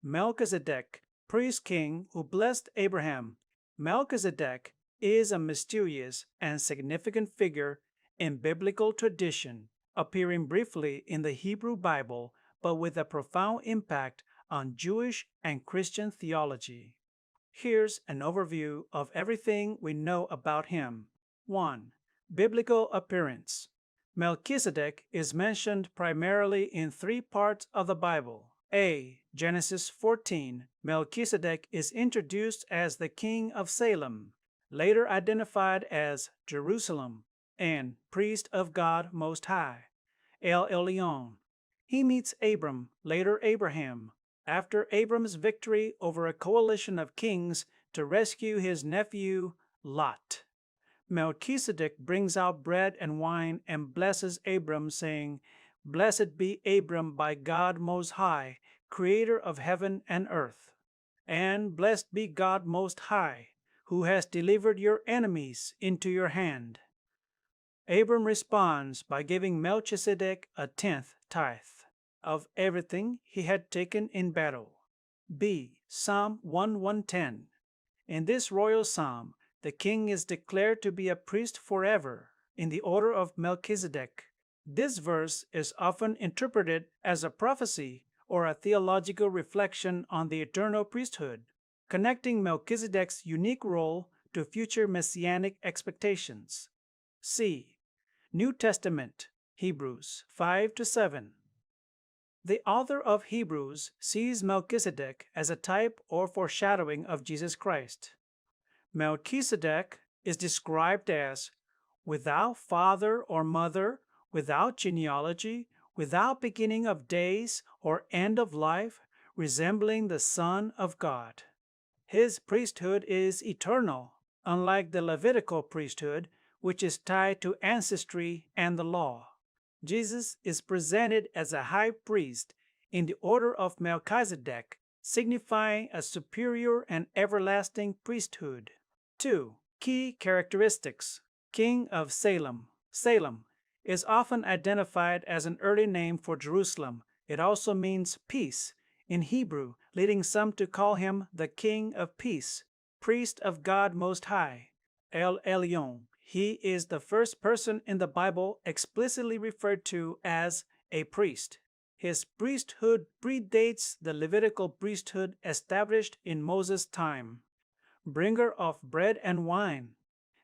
Melchizedek, priest king who blessed Abraham. Melchizedek is a mysterious and significant figure in biblical tradition, appearing briefly in the Hebrew Bible, but with a profound impact on Jewish and Christian theology. Here's an overview of everything we know about him. 1. Biblical appearance. Melchizedek is mentioned primarily in 3 parts of the Bible. A. Genesis 14. Melchizedek is introduced as the king of Salem, later identified as Jerusalem, and priest of God Most High, El Elyon. He meets Abram, later Abraham, after Abram's victory over a coalition of kings to rescue his nephew Lot. Melchizedek brings out bread and wine and blesses Abram, saying, "Blessed be Abram by God Most High, creator of heaven and earth. And blessed be God Most High, who has delivered your enemies into your hand." Abram responds by giving Melchizedek a 10th tithe of everything he had taken in battle. B. Psalm 1:110. In this royal psalm, the king is declared to be a priest forever, in the order of Melchizedek. This verse is often interpreted as a prophecy or a theological reflection on the eternal priesthood, connecting Melchizedek's unique role to future messianic expectations. C. New Testament, Hebrews 5-7. The author of Hebrews sees Melchizedek as a type or foreshadowing of Jesus Christ. Melchizedek is described as without father or mother, without genealogy, without beginning of days or end of life, resembling the Son of God. His priesthood is eternal, unlike the Levitical priesthood, which is tied to ancestry and the law. Jesus is presented as a high priest in the order of Melchizedek, signifying a superior and everlasting priesthood. 2. Key characteristics. King of Salem. Salem is often identified as an early name for Jerusalem. It also means peace in Hebrew, leading some to call him the King of Peace, priest of God Most High, El Elyon. He is the first person in the Bible explicitly referred to as a priest. His priesthood predates the Levitical priesthood established in Moses' time. Bringer of bread and wine.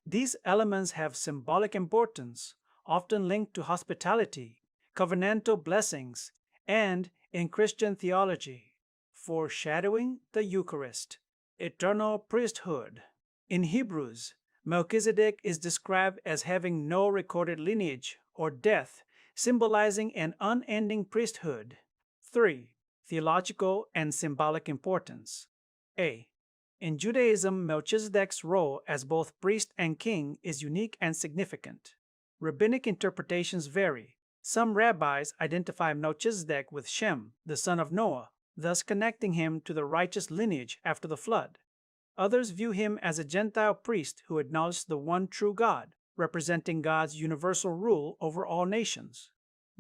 These elements have symbolic importance, often linked to hospitality, covenantal blessings, and in Christian theology, foreshadowing the Eucharist, eternal priesthood. In Hebrews, Melchizedek is described as having no recorded lineage or death, symbolizing an unending priesthood. 3. Theological and symbolic importance. A. In Judaism, Melchizedek's role as both priest and king is unique and significant. Rabbinic interpretations vary. Some rabbis identify Melchizedek with Shem, the son of Noah, thus connecting him to the righteous lineage after the flood. Others view him as a Gentile priest who acknowledged the one true God, representing God's universal rule over all nations.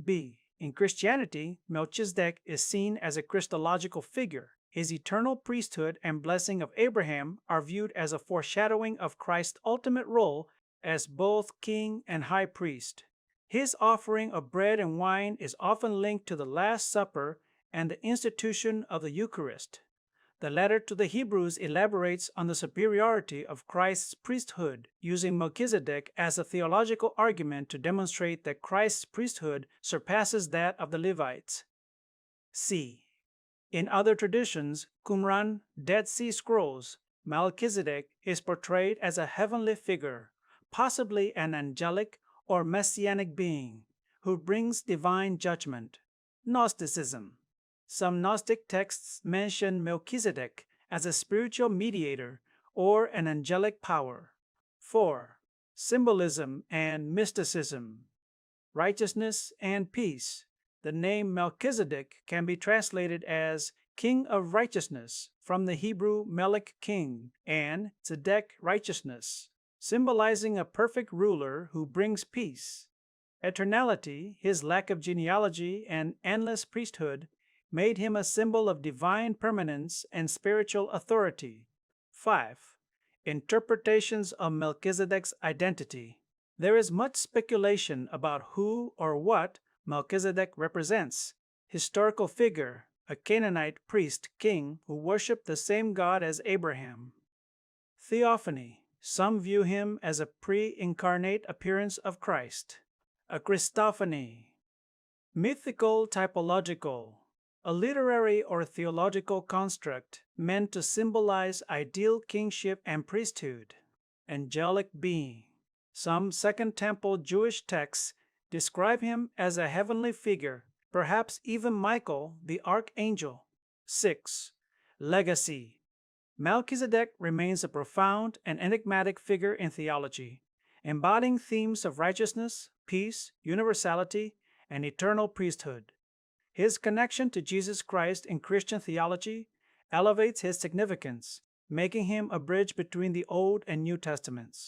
B. In Christianity, Melchizedek is seen as a Christological figure. His eternal priesthood and blessing of Abraham are viewed as a foreshadowing of Christ's ultimate role as both king and high priest. His offering of bread and wine is often linked to the Last Supper and the institution of the Eucharist. The letter to the Hebrews elaborates on the superiority of Christ's priesthood, using Melchizedek as a theological argument to demonstrate that Christ's priesthood surpasses that of the Levites. C. In other traditions, Qumran, Dead Sea Scrolls, Melchizedek is portrayed as a heavenly figure, possibly an angelic or messianic being, who brings divine judgment. Gnosticism. Some Gnostic texts mention Melchizedek as a spiritual mediator or an angelic power. 4. Symbolism and mysticism. Righteousness and peace. The name Melchizedek can be translated as King of Righteousness from the Hebrew Melech King and Tzedek righteousness, symbolizing a perfect ruler who brings peace. Eternality, his lack of genealogy and endless priesthood, made him a symbol of divine permanence and spiritual authority. 5. Interpretations of Melchizedek's identity. There is much speculation about who or what Melchizedek represents. Historical figure, a Canaanite priest king who worshipped the same God as Abraham. Theophany. Some view him as a pre-incarnate appearance of Christ. A Christophany. Mythical typological. A literary or theological construct meant to symbolize ideal kingship and priesthood. Angelic being. Some Second Temple Jewish texts describe him as a heavenly figure, perhaps even Michael, the archangel. 6. Legacy. Melchizedek remains a profound and enigmatic figure in theology, embodying themes of righteousness, peace, universality, and eternal priesthood. His connection to Jesus Christ in Christian theology elevates his significance, making him a bridge between the Old and New Testaments.